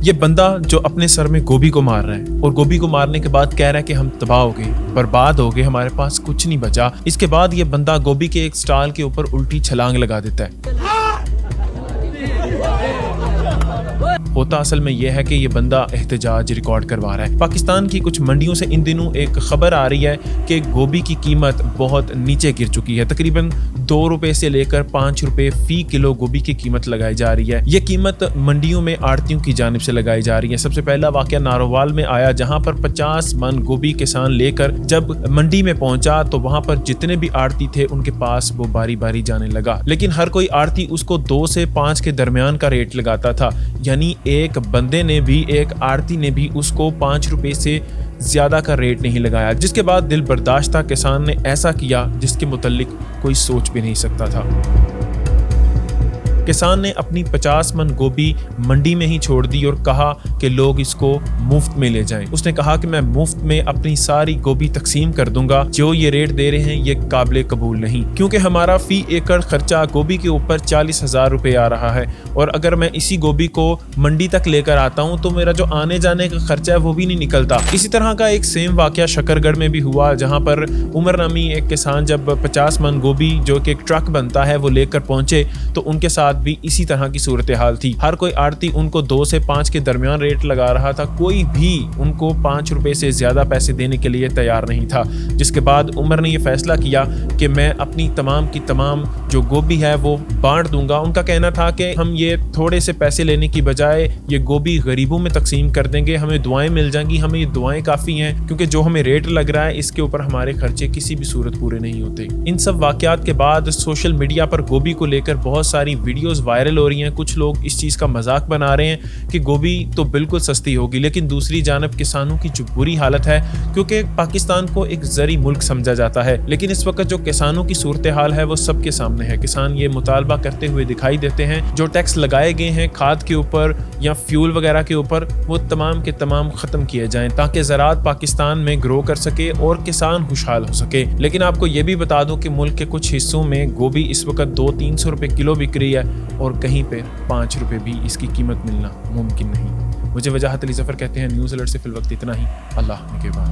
ये बंदा जो अपने सर में गोभी को मार रहा है और गोभी को मारने के बाद कह रहा है कि हम तबाह हो गए, बर्बाद हो गए, हमारे पास कुछ नहीं बचा। इसके बाद ये बंदा गोभी के एक स्टॉल के ऊपर उल्टी छलांग लगा देता है। होता असल में यह है कि ये बंदा एहतजाज रिकॉर्ड करवा रहा है। पाकिस्तान की कुछ मंडियों से इन दिनों एक खबर आ रही है कि गोभी की कीमत बहुत नीचे गिर चुकी है। तकरीबन 2 रुपए से लेकर 5 रुपए फी किलो गोभी की कीमत लगाई जा रही है। ये कीमत मंडियों में आड़तियों की जानिब से लगाई जा रही है। सबसे पहला वाकया नारोवाल में आया, जहां पर 50 मन गोभी किसान लेकर जब मंडी में पहुंचा तो वहां पर जितने भी आड़ती थे उनके पास वो बारी बारी जाने लगा, लेकिन हर कोई आड़ती उसको 2 से 5 के दरमियान का रेट लगाता था। यानी एक बंदे ने भी, एक आड़ती ने भी उसको 5 रुपए से ज्यादा का रेट नहीं लगाया, जिसके बाद दिल बर्दाश्ता किसान ने ऐसा किया जिसके मुतल्लिक कोई सोच भी नहीं सकता था। किसान ने अपनी 50 मन गोभी मंडी में ही छोड़ दी और कहा कि लोग इसको मुफ्त में ले जाएं। उसने कहा कि मैं मुफ्त में अपनी सारी गोभी तकसीम कर दूंगा, जो ये रेट दे रहे हैं ये काबिल कबूल नहीं, क्योंकि हमारा फी एकड़ खर्चा गोभी के ऊपर 40,000 रुपए आ रहा है और अगर मैं इसी गोभी को मंडी तक लेकर आता हूँ तो मेरा जो आने जाने का खर्चा है वो भी नहीं निकलता। इसी तरह का एक सेम वाकया शकरगढ़ में भी हुआ, जहाँ पर उमर नामी एक किसान जब 50 मन गोभी जो कि एक ट्रक बनता है वो लेकर पहुंचे तो उनके साथ भी इसी तरह की सूरत हाल थी। हर कोई आड़ती उनको 2 से 5 के दरमियान रेट लगा रहा था, कोई भी उनको 5 रुपए से ज्यादा पैसे देने के लिए तैयार नहीं था। जिसके बाद उमर ने यह फैसला किया कि मैं अपनी तमाम की तमाम जो गोभी है वो बांट दूंगा। उनका कहना था कि हम ये थोड़े से पैसे लेने की बजाय ये गोभी गरीबों में तकसीम कर देंगे, हमें दुआएं मिल जाएंगी, हमें ये दुआएं काफी हैं, क्योंकि जो हमें रेट लग रहा है इसके ऊपर हमारे खर्चे किसी भी सूरत पूरे नहीं होते। इन सब वाकयात के बाद सोशल मीडिया पर गोभी को लेकर बहुत सारी वीडियोस वायरल हो रही हैं। कुछ लोग इस चीज का मजाक बना रहे हैं कि गोभी तो बिल्कुल सस्ती होगी, लेकिन दूसरी जानब किसानों की जो बुरी हालत है, क्योंकि पाकिस्तान को एक जरी मुल्क समझा जाता है, लेकिन इस वक्त जो किसानों की सूरत हाल है वो सबके सामने है। किसान ये मुतालबा करते हुए दिखाई देते हैं जो टैक्स लगाए गए हैं खाद के ऊपर या फ्यूल वगैरह के ऊपर वो तमाम के तमाम खत्म किए जाएं, ताकि ज़राअत पाकिस्तान में ग्रो कर सके और किसान खुशहाल हो सके। लेकिन आपको ये भी बता दूं कि मुल्क के कुछ हिस्सों में गोभी इस वक्त 200-300 रुपए किलो बिक रही है और कहीं पे 5 रुपए भी इसकी कीमत मिलना मुमकिन नहीं। मुझे वजाहत अली ज़फ़र कहते हैं। न्यूज़ अलर्ट से फिल वक्त इतना ही। अल्लाह के बाद।